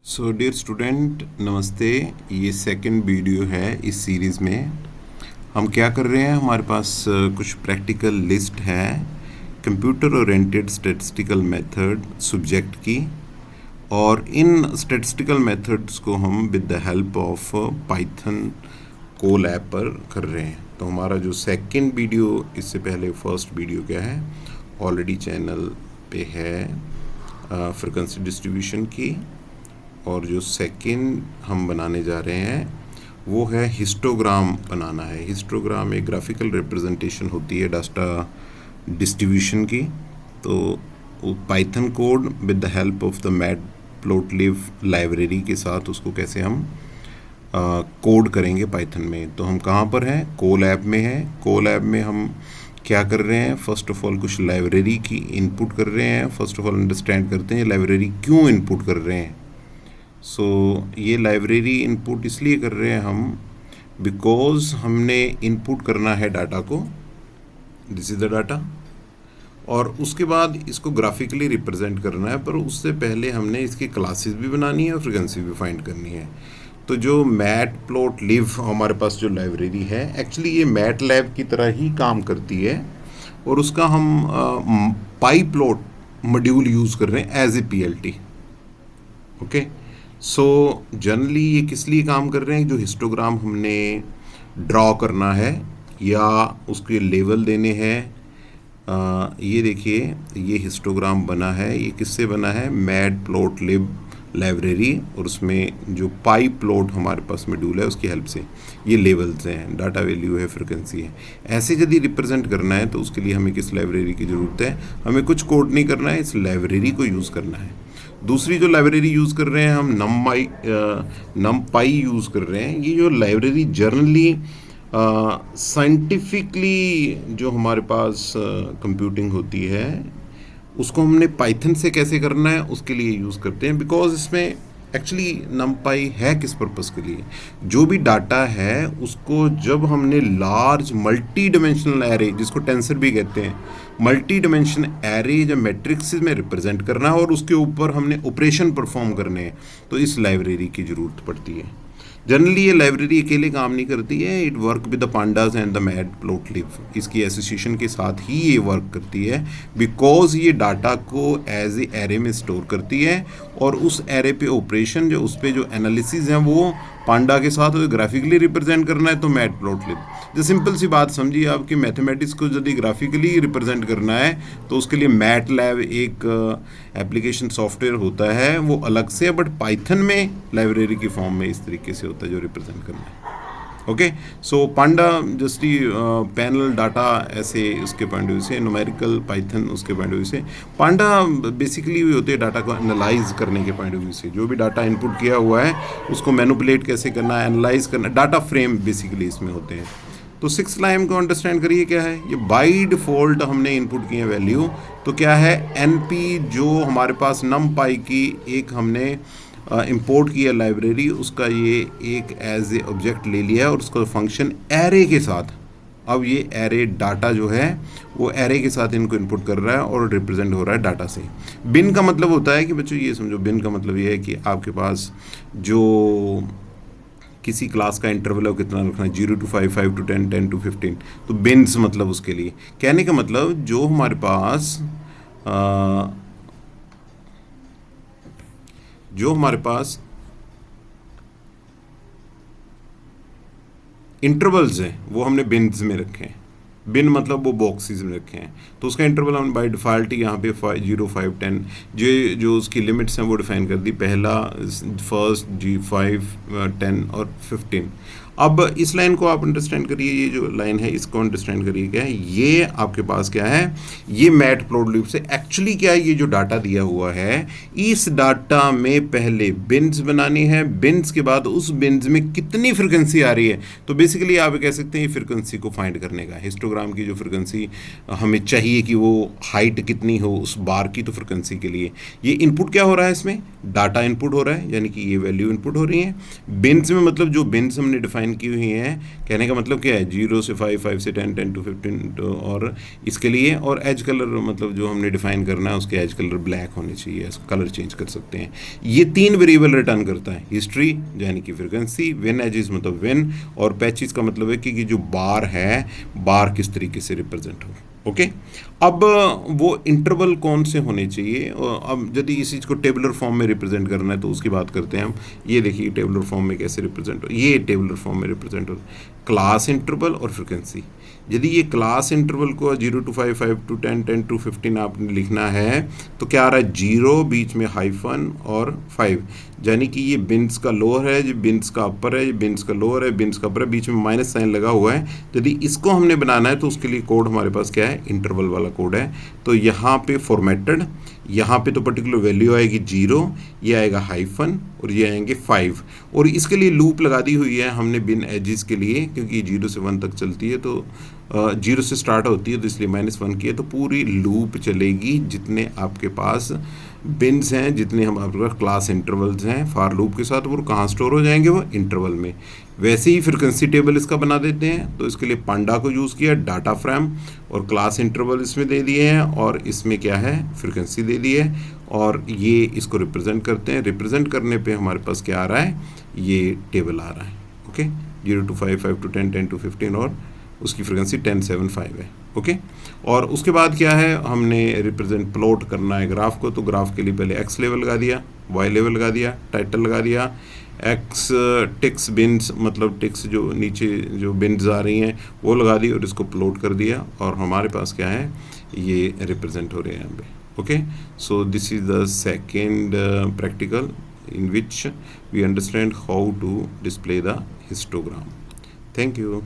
So dear student, नमस्ते। ये second video है इस सीरीज़ में। हम क्या कर रहे हैं, हमारे पास कुछ प्रैक्टिकल लिस्ट है computer oriented statistical method subject की, और इन स्टैटिस्टिकल मेथड्स को हम with the help of Python Colab पर कर रहे हैं। तो हमारा जो सेकंड वीडियो, इससे पहले फर्स्ट वीडियो क्या है, ऑलरेडी चैनल पे है फ्रीक्वेंसी डिस्ट्रीब्यूशन की, और जो सेकंड हम बनाने जा रहे हैं वो है हिस्टोग्राम बनाना है। हिस्टोग्राम एक ग्राफिकल रिप्रेजेंटेशन होती है डाटा डिस्ट्रीब्यूशन की। तो Python code with the help of the matplotlib library के साथ उसको कैसे हम कोड करेंगे पाइथन में। तो हम कहाँ पर हैं, कोलैब में हैं। कोलैब में हम क्या कर रहे हैं, फर्स्ट ऑफ ऑल कुछ लाइब्रेरी की इनपुट कर रहे हैं। फर्स्ट ऑफ ऑल अंडरस्टैंड करते हैं लाइब्रेरी क्यों इनपुट कर रहे हैं। ये लाइब्रेरी इनपुट इसलिए कर रहे हैं हम, बिकॉज हमने इनपुट करना है डाटा को, दिस इज़ द डाटा, और उसके बाद इसको ग्राफिकली रिप्रेजेंट करना है। पर उससे पहले हमने इसकी क्लासेस भी बनानी है और फ्रीक्वेंसी भी फाइंड करनी है। तो जो मैटप्लोटलिब हमारे पास जो लाइब्रेरी है, एक्चुअली ये मैटलैब की तरह ही काम करती है, और उसका हम पाईप्लॉट मॉड्यूल यूज़ कर रहे हैं as a PLT। Okay, so generally ये किस लिए काम कर रहे हैं, जो हिस्टोग्राम हमने ड्रॉ करना है या उसके लेवल देने हैं। ये देखिए, ये हिस्टोग्राम बना है, ये किससे बना है, मैटप्लोटलिब लाइब्रेरी, और उसमें जो पाईप्लॉट हमारे पास मॉड्यूल है उसकी हेल्प से ये लेवल्स हैं, डाटा वैल्यू है, फ्रिक्वेंसी है। ऐसे यदि रिप्रेजेंट करना है तो उसके लिए हमें किस लाइब्रेरी की ज़रूरत है, हमें कुछ कोड नहीं करना है, इस लाइब्रेरी को यूज़ करना है। दूसरी जो लाइब्रेरी यूज़ कर रहे हैं हम, नमपाई यूज़ कर रहे हैं। ये जो लाइब्रेरी जर्नली साइंटिफिकली जो हमारे पास कंप्यूटिंग होती है उसको हमने पाइथन से कैसे करना है उसके लिए यूज़ करते हैं। बिकॉज इसमें एक्चुअली नमपाई है किस पर्पज़ के लिए, जो भी डाटा है उसको जब हमने लार्ज मल्टी डिमेंशनल एरे, जिसको टेंसर भी कहते हैं, मल्टी डिमेंशन एरे या मैट्रिक्स में रिप्रेजेंट करना है और उसके ऊपर हमने ऑपरेशन परफॉर्म करने हैं, तो इस लाइब्रेरी की ज़रूरत पड़ती है। जनरली ये लाइब्रेरी अकेले काम नहीं करती है, it work with the pandas and the matplotlib, इसकी एसोसिएशन के साथ ही ये वर्क करती है। बिकॉज ये डाटा को एज ए एरे में स्टोर करती है, और उस एरे पे ऑपरेशन, जो उस पे जो एनालिसिस हैं वो पांडा के साथ ग्राफिकली रिप्रेजेंट करना है तो मैटप्लोटलिब। जो सिंपल सी बात समझिए आप कि मैथमेटिक्स को यदि ग्राफिकली रिप्रेजेंट करना है तो उसके लिए मैटलैब एक एप्लीकेशन सॉफ्टवेयर होता है, वो अलग से, बट पाइथन में लाइब्रेरी की फॉर्म में इस तरीके से होता है जो रिप्रेजेंट करना है। ओके, सो पांडा जस्ट पैनल डाटा, ऐसे उसके पॉइंट ऑफ व्यू से, न्यूमेरिकल पाइथन उसके पॉइंट ऑफ व्यू से। पांडा बेसिकली भी होते हैं डाटा को एनालाइज करने के पॉइंट ऑफ व्यू से, जो भी डाटा इनपुट किया हुआ है उसको मैनिपुलेट कैसे करना है, एनालाइज करना, डाटा फ्रेम बेसिकली इसमें होते हैं। तो 6 लाइन को अंडरस्टैंड करिए क्या है, ये बाई डिफ़ॉल्ट हमने इनपुट किए वैल्यू, तो क्या है, NP जो हमारे पास नमपाई की एक हमने इंपोर्ट किया लाइब्रेरी, उसका ये एक एज ए ऑब्जेक्ट ले लिया है और उसका फंक्शन एरे के साथ, अब ये एरे डाटा जो है वो एरे के साथ इनको इनपुट कर रहा है और रिप्रेजेंट हो रहा है डाटा से। बिन का मतलब होता है कि बच्चों ये समझो, बिन का मतलब ये है कि आपके पास जो किसी क्लास का इंटरवल है वो कितना रखना है, 0 to 5, 5 to 10, 10 to 15। तो बिन्स मतलब उसके लिए कहने का मतलब जो हमारे पास इंटरवल्स हैं वो हमने बिन्स में रखे हैं। बिन मतलब वो बॉक्सेस में रखे हैं, तो उसका इंटरवल हमने बाय डिफ़ॉल्ट यहाँ पे 0, 5, 10 जो उसकी लिमिट्स हैं वो डिफाइन कर दी, पहला, फर्स्ट, G5, 10 और 15। अब इस लाइन को आप अंडरस्टैंड करिए, ये जो लाइन है इसको अंडरस्टैंड करिए क्या है, ये आपके पास क्या है, ये मैटप्लोटलिब से एक्चुअली क्या है, ये जो डाटा दिया हुआ है इस डाटा में पहले बिन्स बनानी है, बिन्स के बाद उस बिन्स में कितनी फ्रिक्वेंसी आ रही है। तो बेसिकली आप कह सकते हैं ये फ्रिक्वेंसी को फाइंड करने का, हिस्टोग्राम की जो फ्रिक्वेंसी हमें चाहिए कि वो हाइट कितनी हो उस बार की, तो फ्रिक्वेंसी के लिए ये इनपुट क्या हो रहा है, इसमें डाटा इनपुट हो रहा है, यानी कि ये वैल्यू इनपुट हो रही है। बिन्स में मतलब जो बिन्स हमने डिफाइन डिफाइन की हुई हैं। कहने का मतलब क्या है, 0 से 5, 5 से 10, 10 to 15 और इसके लिए, और एज कलर मतलब जो हमने डिफाइन करना है उसके एज कलर ब्लैक होने चाहिए, इसको कलर चेंज कर सकते हैं। ये 3 वेरिएबल रिटर्न करता है, हिस्ट्री यानी कि फ्रिक्वेंसी, व्हेन एजिस मतलब व्हेन, और पैचेस का मतलब है कि जो बार है, बार किस तरीके से रिप्रेजेंट हो। ओके अब वो इंटरवल कौन से होने चाहिए, अब यदि इस चीज़ को टेबुलर फॉर्म में रिप्रेजेंट करना है तो उसकी बात करते हैं हम। ये देखिए टेबुलर फॉर्म में कैसे रिप्रेजेंट हो, ये टेबुलर फॉर्म में रिप्रेजेंट हो क्लास इंटरवल और फ्रिक्वेंसी। यदि ये क्लास इंटरवल को 0 to 5, 5 to 10, 10 to 15 आपने लिखना है तो क्या आ रहा है, 0 बीच में हाइफन और 5, यानी कि ये बिन्स का लोअर है, ये बिन्स का अपर है, ये बिन्स का लोअर है, बिन्स का अपर है, बीच में माइनस साइन लगा हुआ है। यदि इसको हमने बनाना है तो उसके लिए कोड हमारे पास क्या है, इंटरवल वाला कोड है। तो यहाँ पे फॉर्मेटेड, यहाँ पे तो पर्टिकुलर वैल्यू आएगी 0, ये आएगा हाइफन और ये आएंगे 5, और इसके लिए लूप लगा दी हुई है हमने बिन एजिस के लिए, क्योंकि 0 से 1 तक चलती है, तो 0 से स्टार्ट होती है तो इसलिए -1 की है, तो पूरी लूप चलेगी जितने आपके पास बिन्स हैं, जितने हम आपके पास क्लास इंटरवल्स हैं फॉर लूप के साथ, वो कहाँ स्टोर हो जाएंगे, वो इंटरवल में। वैसे ही फ्रिक्वेंसी टेबल इसका बना देते हैं, तो इसके लिए पांडा को यूज़ किया, डाटा फ्रेम और क्लास इंटरवल इसमें दे दिए हैं, और इसमें क्या है, फ्रिक्वेंसी दे दी है, और ये इसको रिप्रेजेंट करते हैं। रिप्रेजेंट करने पे हमारे पास क्या आ रहा है, ये टेबल आ रहा है। ओके 0 to 5, 5 to 10, 10 to 15, और उसकी फ्रिक्वेंसी 1075 है। ओके और उसके बाद क्या है, हमने रिप्रेजेंट प्लॉट करना है ग्राफ को, तो ग्राफ के लिए पहले एक्स लेवल लगा दिया, वाई लेवल लगा दिया, टाइटल लगा दिया, एक्स टिक्स बिन्स मतलब टिक्स जो नीचे जो बिन्स आ रही हैं वो लगा दी, और इसको प्लॉट कर दिया, और हमारे पास क्या है, ये रिप्रेजेंट हो रहे हैं यहाँ पे। Okay so this is the second practical in which we understand how to display the histogram. Thank you.